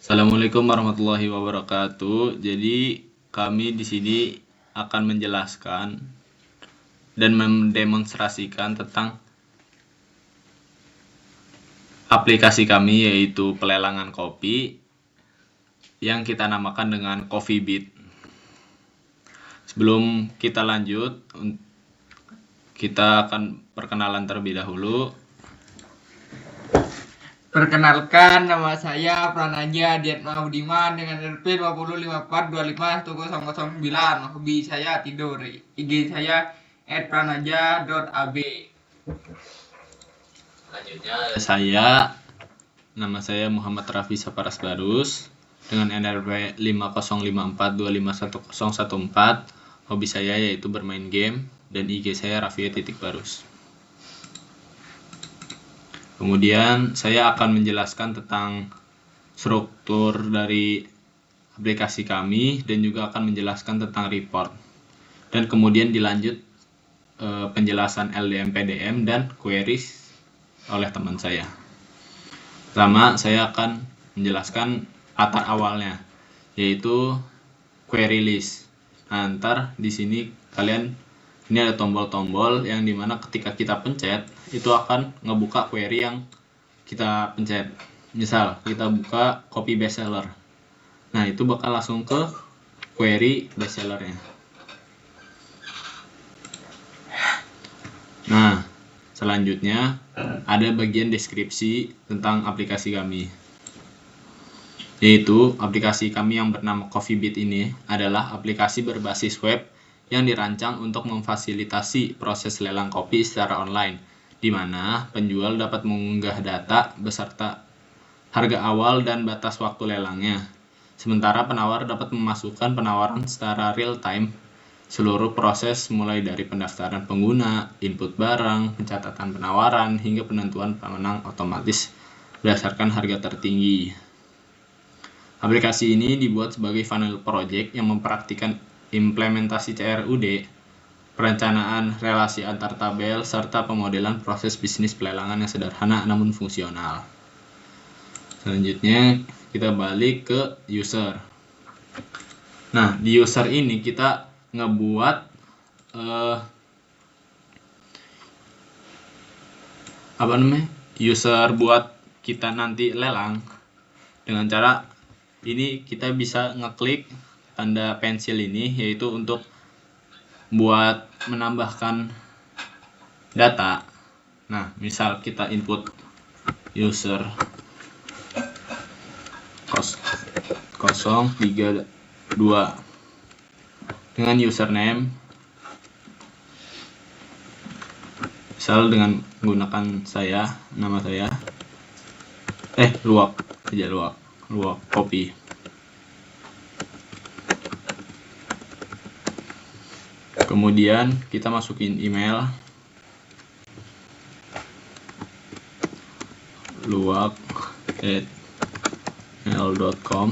Assalamualaikum warahmatullahi wabarakatuh. Jadi kami di sini akan menjelaskan dan mendemonstrasikan tentang aplikasi kami, yaitu pelelangan kopi yang kita namakan dengan Coffee Beat. Sebelum kita lanjut, kita akan perkenalan terlebih dahulu. Perkenalkan, nama saya Pranaja Diatma Budiman dengan RP 2054251009. Hobi saya tidur. IG saya @pranaja.ab. Selanjutnya nama saya Muhammad Raffi Saparas Barus dengan NRP 5054251014. Hobi saya yaitu bermain game dan IG saya Raffi.Barus. Kemudian saya akan menjelaskan tentang struktur dari aplikasi kami dan juga akan menjelaskan tentang report. Dan kemudian dilanjut penjelasan LDM PDM dan queries oleh teman saya. Pertama, saya akan menjelaskan latar awalnya, yaitu query list. Nah, ntar di sini ini ada tombol-tombol yang dimana ketika kita pencet itu akan ngebuka query yang kita pencet. Misal kita buka copy bestseller, nah itu bakal langsung ke query bestsellernya. Nah, selanjutnya ada bagian deskripsi tentang aplikasi kami, yaitu aplikasi kami yang bernama Coffee Beat ini adalah aplikasi berbasis web yang dirancang untuk memfasilitasi proses lelang kopi secara online, di mana penjual dapat mengunggah data beserta harga awal dan batas waktu lelangnya. Sementara penawar dapat memasukkan penawaran secara real time seluruh proses mulai dari pendaftaran pengguna, input barang, pencatatan penawaran, hingga penentuan pemenang otomatis berdasarkan harga tertinggi. Aplikasi ini dibuat sebagai funnel project yang mempraktikkan implementasi CRUD, perencanaan relasi antar tabel, serta pemodelan proses bisnis pelelangan yang sederhana namun fungsional. Selanjutnya kita balik ke user. Nah, di user ini kita ngebuat user buat kita nanti lelang dengan cara ini. Kita bisa ngeklik tanda pensil ini, yaitu untuk buat menambahkan data. Nah, misal kita input user 032 dengan username, misal dengan menggunakan nama saya luak kopi. Kemudian kita masukin email luak@mail.com.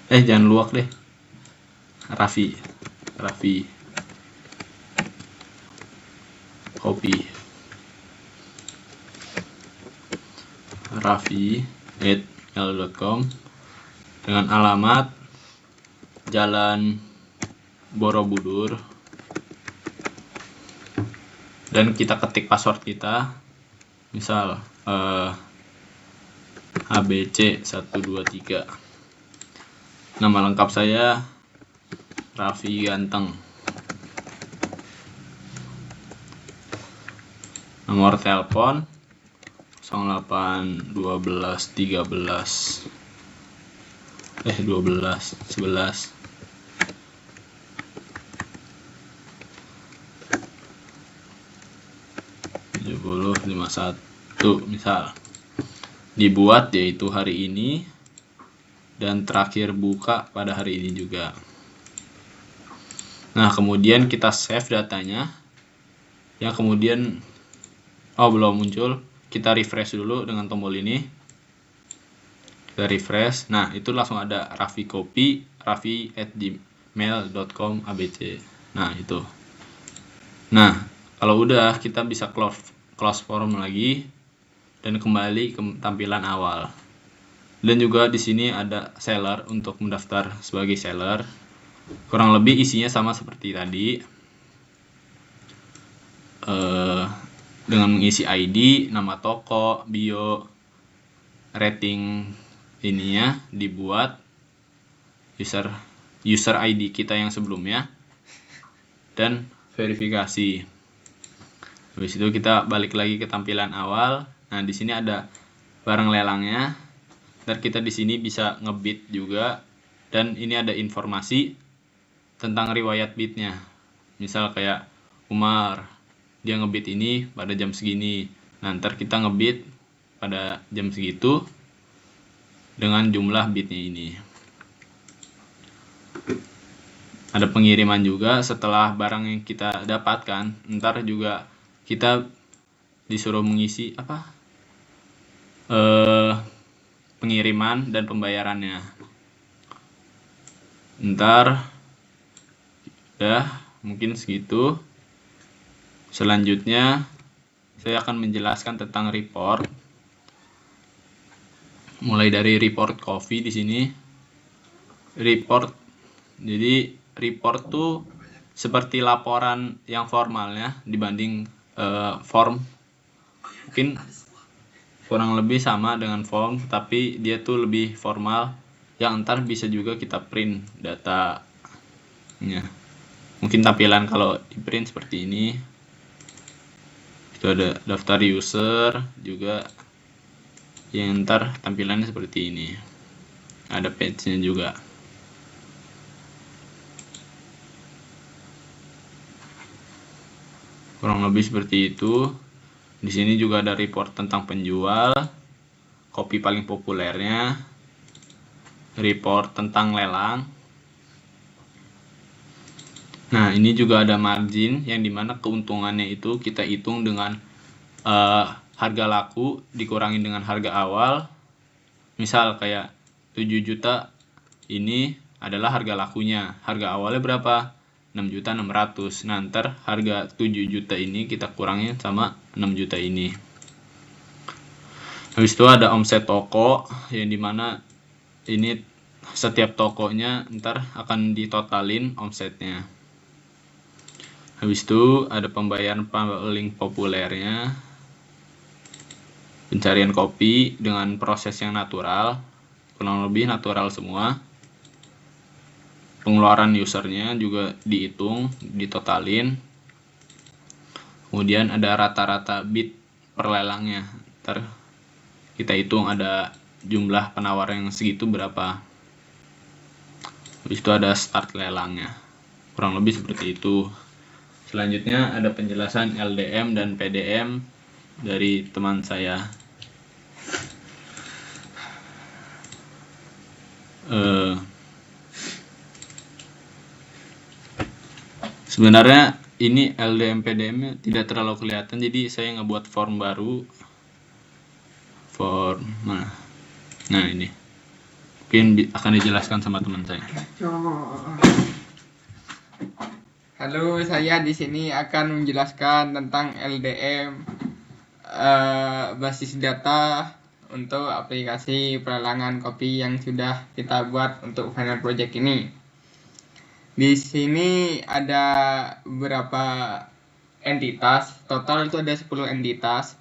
Jangan luak deh, Raffi kopi, Raffi@mail.com dengan alamat Jalan Borobudur, dan kita ketik password kita, misal ABC123. Nama lengkap saya Raffi Ganteng. Nomor telepon 08 12 13 12 11 7051, misal. Dibuat yaitu hari ini dan terakhir buka pada hari ini juga. Nah, kemudian kita save datanya. Yang kemudian belum muncul, kita refresh dulu dengan tombol ini. Kita refresh. Nah, itu langsung ada Raffi Kopi, Raffi@gmail.com ABC. Nah, itu. Nah, kalau udah, kita bisa close form lagi dan kembali ke tampilan awal. Dan juga di sini ada seller untuk mendaftar sebagai seller. Kurang lebih isinya sama seperti tadi. Dengan mengisi ID, nama toko, bio, rating ininya dibuat, user ID kita yang sebelumnya, dan verifikasi. Habis itu kita balik lagi ke tampilan awal. Nah, di sini ada barang lelangnya. Dan kita di sini bisa ngebid juga, dan ini ada informasi tentang riwayat bidnya. Misal kayak Umar, dia ngebid ini pada jam segini. Nah, ntar kita ngebid pada jam segitu dengan jumlah bidnya ini. Ada pengiriman juga setelah barang yang kita dapatkan. Ntar juga kita disuruh mengisi pengiriman dan pembayarannya. Ntar udah mungkin segitu. Selanjutnya saya akan menjelaskan tentang report. Mulai dari report coffee di sini. Report. Jadi report tuh seperti laporan yang formalnya dibanding form. Mungkin kurang lebih sama dengan form, tapi dia tuh lebih formal, yang ntar bisa juga kita print datanya. Mungkin tampilan kalau di print seperti ini. Itu ada daftar user juga, yang ntar tampilannya seperti ini. Ada page-nya juga. Kurang lebih seperti itu. Di sini juga ada report tentang penjual, kopi paling populernya, report tentang lelang. Nah, ini juga ada margin yang dimana keuntungannya itu kita hitung dengan harga laku dikurangin dengan harga awal. Misal kayak 7 juta ini adalah harga lakunya. Harga awalnya berapa? 6.600.000. Nah, ntar harga 7 juta ini kita kurangin sama 6 juta ini. Habis itu ada omset toko, yang dimana ini setiap tokonya ntar akan ditotalin omsetnya. Habis itu ada pembayaran paling populernya, pencarian kopi dengan proses yang natural, kurang lebih natural semua. Pengeluaran usernya juga dihitung, ditotalin. Kemudian ada rata-rata bid per lelangnya. Ntar kita hitung ada jumlah penawar yang segitu berapa. Habis itu ada start lelangnya. Kurang lebih seperti itu. Selanjutnya ada penjelasan LDM dan PDM dari teman saya. Sebenarnya ini LDM PDM tidak terlalu kelihatan, jadi saya ngebuat form baru. Form mana? Nah, ini mungkin akan dijelaskan sama teman saya. Halo, saya di sini akan menjelaskan tentang LDM, basis data untuk aplikasi pelelangan kopi yang sudah kita buat untuk final project ini. Di sini ada beberapa entitas, total itu ada 10 entitas,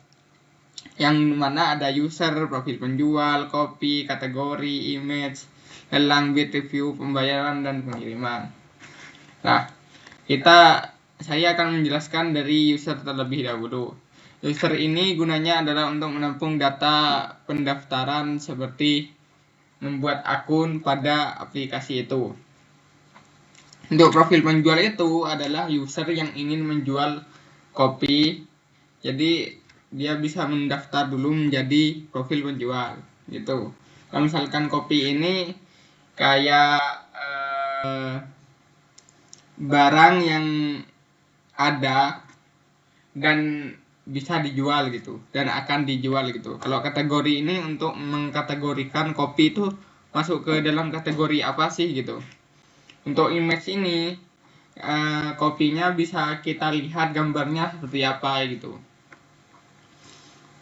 yang mana ada user, profil penjual, kopi, kategori, image, lelang, bid, review, pembayaran, dan pengiriman. Nah, saya akan menjelaskan dari user terlebih dahulu. User ini gunanya adalah untuk menampung data pendaftaran seperti membuat akun pada aplikasi itu. Untuk profil penjual itu adalah user yang ingin menjual kopi, jadi dia bisa mendaftar dulu menjadi profil penjual gitu. Kalau misalkan kopi ini kayak barang yang ada dan bisa dijual gitu, dan akan dijual gitu. Kalau kategori ini untuk mengkategorikan kopi itu masuk ke dalam kategori apa sih gitu. Untuk image ini kopinya bisa kita lihat gambarnya seperti apa gitu.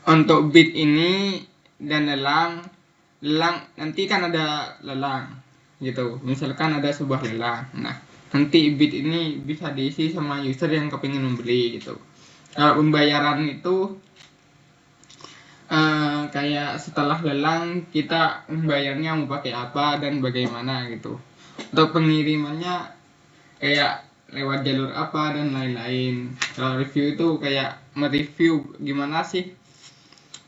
Untuk bid ini dan lelang lelang, nanti kan ada lelang gitu, misalkan ada sebuah lelang. Nah, nanti bid ini bisa diisi sama user yang kepingin membeli gitu. Kalau pembayaran itu kayak setelah lelang kita membayarnya mau pakai apa dan bagaimana gitu. Untuk pengirimannya kayak lewat jalur apa dan lain-lain. Kalau review itu kayak mereview gimana sih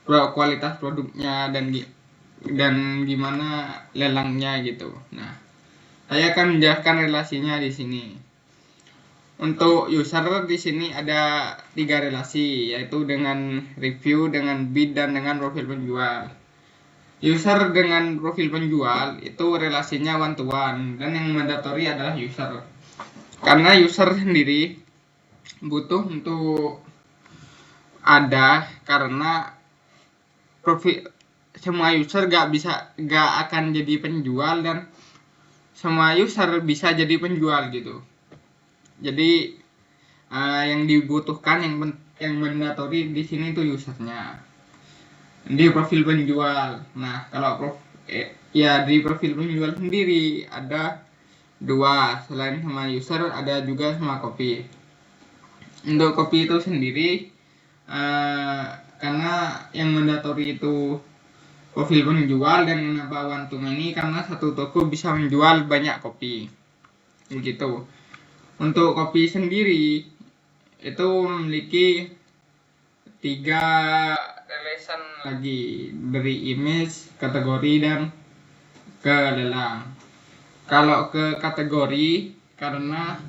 kualitas produknya dan gimana lelangnya gitu. Nah, saya akan menjelaskan relasinya di sini. Untuk user di sini ada 3 relasi, yaitu dengan review, dengan bid, dan dengan profil penjual. User dengan profil penjual itu relasinya one to one, dan yang mandatory adalah user. Karena user sendiri butuh untuk ada, karena profil semua user gak akan jadi penjual, dan semua user bisa jadi penjual gitu. Jadi yang dibutuhkan yang mandatory di sini tuh usernya di profil penjual. Nah, kalau di profil penjual sendiri ada 2, selain sama user ada juga sama copy. Untuk copy itu sendiri karena yang mandatory itu profil penjual, dan kenapa one to many karena satu toko bisa menjual banyak kopi begitu. Untuk kopi sendiri itu memiliki 3 relation lagi, dari image, kategori, dan ke lelang. Kalau ke kategori, karena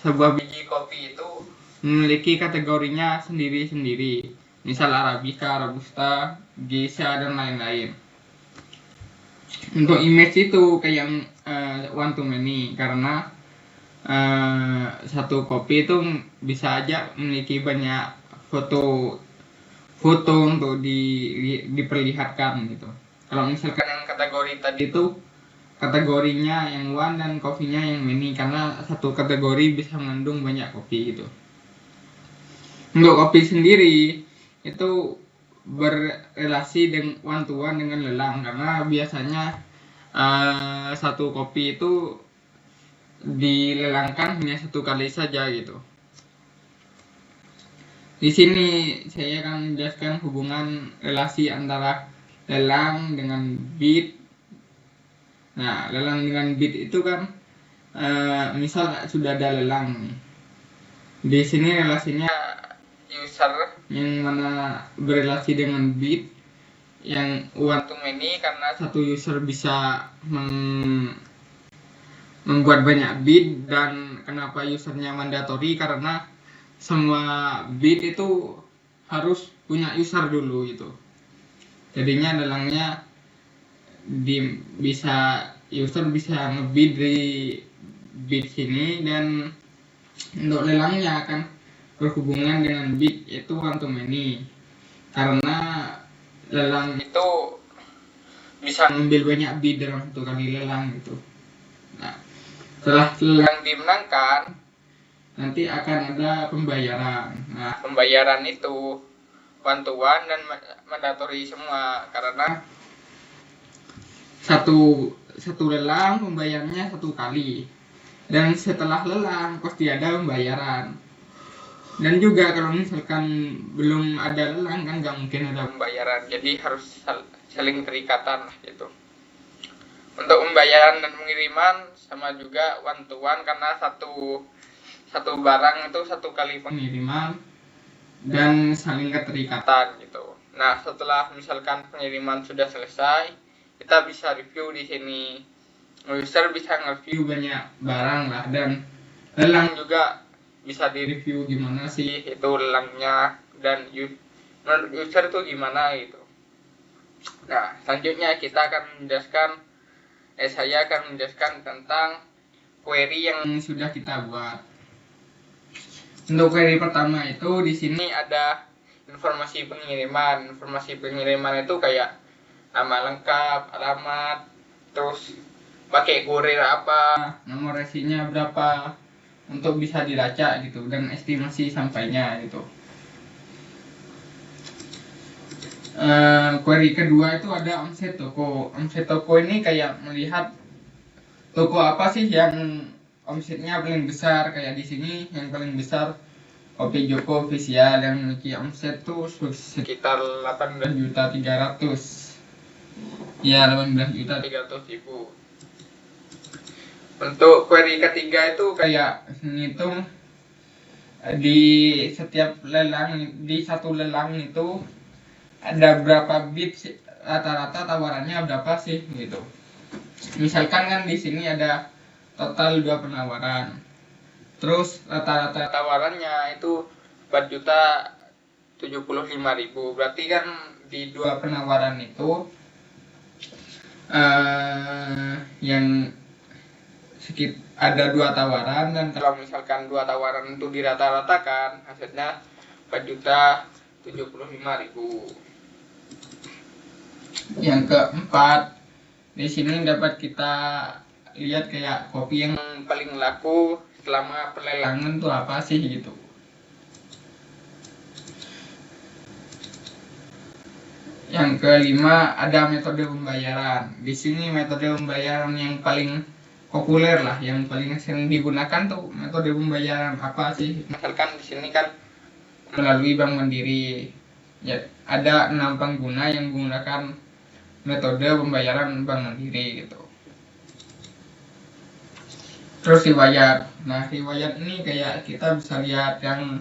sebuah biji kopi itu memiliki kategorinya sendiri-sendiri, misal Arabica, Robusta, Geisha, dan lain-lain. Untuk image itu kayak one to many, karena satu kopi itu bisa aja memiliki banyak foto untuk diperlihatkan gitu. Kalau misalkan yang kategori tadi itu kategorinya yang one dan kopinya yang many, karena satu kategori bisa mengandung banyak kopi gitu. Untuk kopi sendiri itu berrelasi dengan one to one dengan lelang, karena biasanya satu kopi itu dilelangkan hanya 1 kali saja gitu. Di sini saya akan menjelaskan hubungan relasi antara lelang dengan bid. Nah, lelang dengan bid itu kan misal sudah ada lelang nih. Di sini relasinya user yang mana berelasi dengan bid, yang one to many karena satu user bisa membuat banyak bid. Dan kenapa usernya mandatory, karena semua bid itu harus punya user dulu gitu. Jadinya lelangnya user bisa ngebid di bid sini, dan untuk lelangnya akan berhubungan dengan bid, yaitu one to many, karena lelang itu bisa mengambil banyak bid dalam 1 kali lelang gitu. Nah, setelah lelang dimenangkan, nanti akan ada pembayaran. Nah, pembayaran itu one to one dan mandatory semua, karena satu lelang pembayarannya 1 kali, dan setelah lelang pasti ada pembayaran. Dan juga kalau misalkan belum ada lelang kan nggak mungkin ada pembayaran, jadi harus saling terikatan gitu. Untuk pembayaran dan pengiriman sama juga one to one, karena satu barang itu 1 kali pengiriman dan saling keterikatan gitu. Nah, setelah misalkan pengiriman sudah selesai, kita bisa review di sini. User bisa nge-review banyak barang lah, dan lelang juga bisa di-review gimana sih itu lelangnya, dan menurut user itu gimana gitu. Nah, selanjutnya saya akan menjelaskan tentang query yang sudah kita buat. Untuk query pertama itu di sini ada informasi pengiriman. Informasi pengiriman itu kayak nama lengkap, alamat, terus pakai kurir apa, nomor resinya berapa, untuk bisa dilacak gitu, dan estimasi sampainya gitu. Query kedua itu ada omset toko. Omset toko ini kayak melihat toko apa sih yang omsetnya paling besar. Kayak di sini yang paling besar Kopi Joko Official yang memiliki omset tuh sekitar 18.300.000. Ya, 18.300.000. Untuk query ketiga itu kayak ngitung di setiap lelang, di satu lelang itu ada berapa bid rata-rata tawarannya berapa sih gitu. Misalkan kan di sini ada total 2 penawaran. Terus rata-rata tawarannya itu 4.075.000. Berarti kan di 2 penawaran itu yang ada 2 tawaran, dan kalau misalkan 2 tawaran itu dirata-ratakan hasilnya 4.075.000. Yang keempat, di sini dapat kita lihat kayak kopi yang paling laku selama pelelangan tuh apa sih gitu. Yang kelima ada metode pembayaran. Di sini metode pembayaran yang paling populer lah, yang paling sering digunakan tuh metode pembayaran apa sih? Misalkan di sini kan melalui Bank Mandiri. Ya, ada 6 pengguna yang menggunakan metode pembayaran Bank Mandiri gitu. Terus riwayat. Nah, riwayat ini kayak kita bisa lihat yang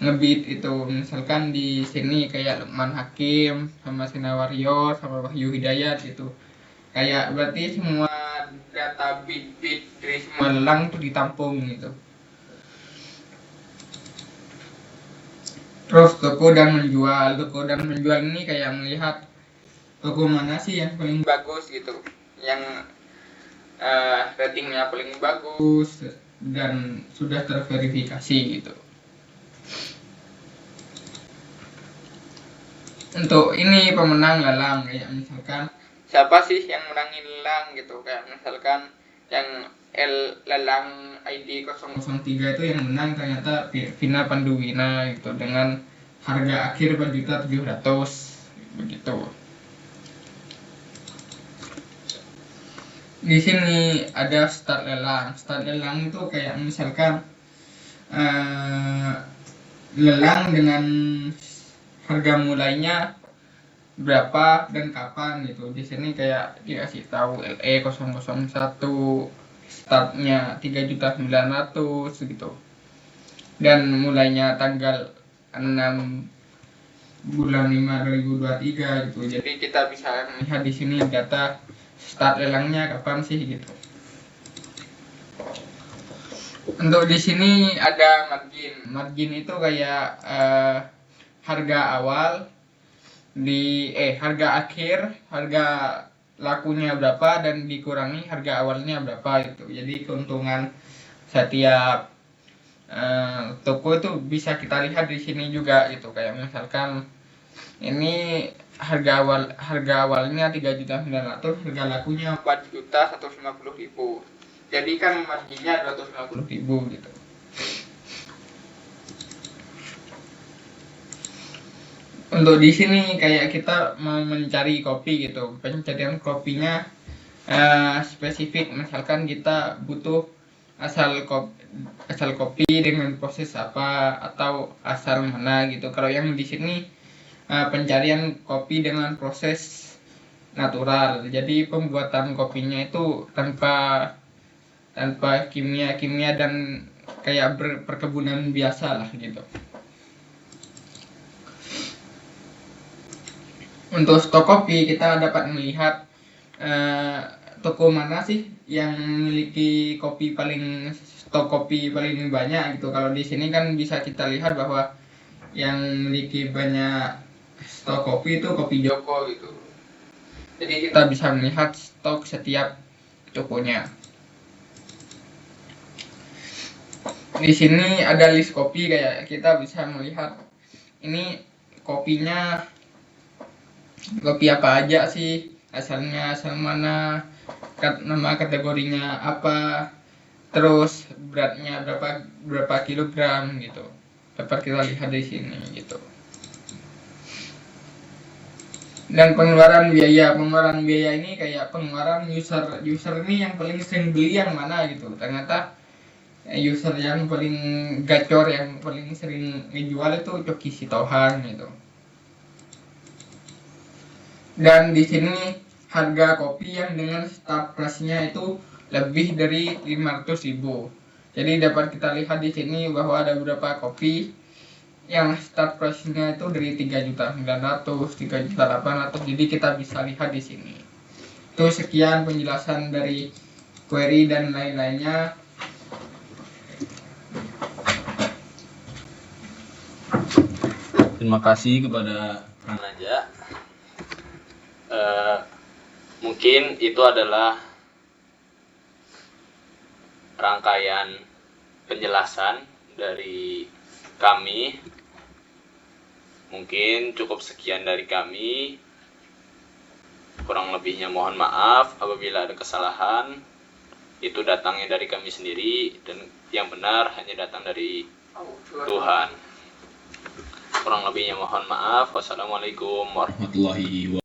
ngebit itu, misalkan di sini kayak Lukman Hakim sama Sina Warrior sama Wahyu Hidayat gitu. Kayak berarti semua data bit dari semua lelang tuh ditampung gitu. Terus toko dan menjual. Toko dan menjual ini kayak melihat toko mana sih yang paling bagus gitu, yang ratingnya paling bagus dan sudah terverifikasi gitu. Untuk ini pemenang lelang, kayak misalkan siapa sih yang menangin lelang gitu, kayak misalkan yang lelang ID 003 itu yang menang ternyata Vina Panduwina gitu, dengan harga akhir 4.700.000 begitu. Di sini ada start lelang. Start lelang itu kayak misalkan lelang dengan harga mulainya berapa dan kapan gitu. Di sini kayak dikasih tahu LE 001 startnya 3.900.000 gitu. Dan mulainya tanggal 6 bulan 5 2023 gitu. Jadi kita bisa melihat di sini data start lelangnya kapan sih gitu. Untuk di sini ada margin. Margin itu kayak harga awal harga akhir, harga lakunya berapa dan dikurangi harga awalnya berapa itu. Jadi keuntungan setiap toko itu bisa kita lihat di sini juga gitu. Kayak misalkan ini harga awalnya 3.900.000, harga lakunya 4.150.000. Jadi kan marginnya 250.000 gitu. Untuk di sini kayak kita mau mencari kopi gitu, pencarian kopinya spesifik. Misalkan kita butuh asal kopi dengan proses apa atau asal mana gitu. Kalau yang di sini pencarian kopi dengan proses natural, jadi pembuatan kopinya itu tanpa kimia dan kayak perkebunan biasa lah gitu. Untuk stok kopi kita dapat melihat toko mana sih yang memiliki stok kopi paling banyak gitu. Kalau di sini kan bisa kita lihat bahwa yang memiliki banyak stok kopi itu Kopi Joko gitu. Jadi kita bisa melihat stok setiap tokonya. Di sini ada list kopi, kayak kita bisa melihat ini kopinya kopi apa aja sih, asalnya asal mana, nama kategorinya apa, terus beratnya berapa kilogram gitu. Dapat kita lihat di sini gitu. Dan pengeluaran biaya ini kayak pengeluaran user ini yang paling sering beli yang mana gitu. Ternyata user yang paling gacor, yang paling sering ngejual itu Coki Sitohang gitu. Dan di sini harga kopi yang dengan start price-nya itu lebih dari 500.000. Jadi dapat kita lihat di sini bahwa ada beberapa kopi yang start price-nya itu dari 3.900.000, 3.800.000. Jadi kita bisa lihat di sini. Itu sekian penjelasan dari query dan lain-lainnya. Terima kasih kepada Pranaja. Mungkin itu adalah rangkaian penjelasan dari kami. Mungkin cukup sekian dari kami. Kurang lebihnya mohon maaf apabila ada kesalahan. Itu datangnya dari kami sendiri, dan yang benar hanya datang dari Tuhan. Kurang lebihnya mohon maaf. Wassalamualaikum warahmatullahi wabarakatuh.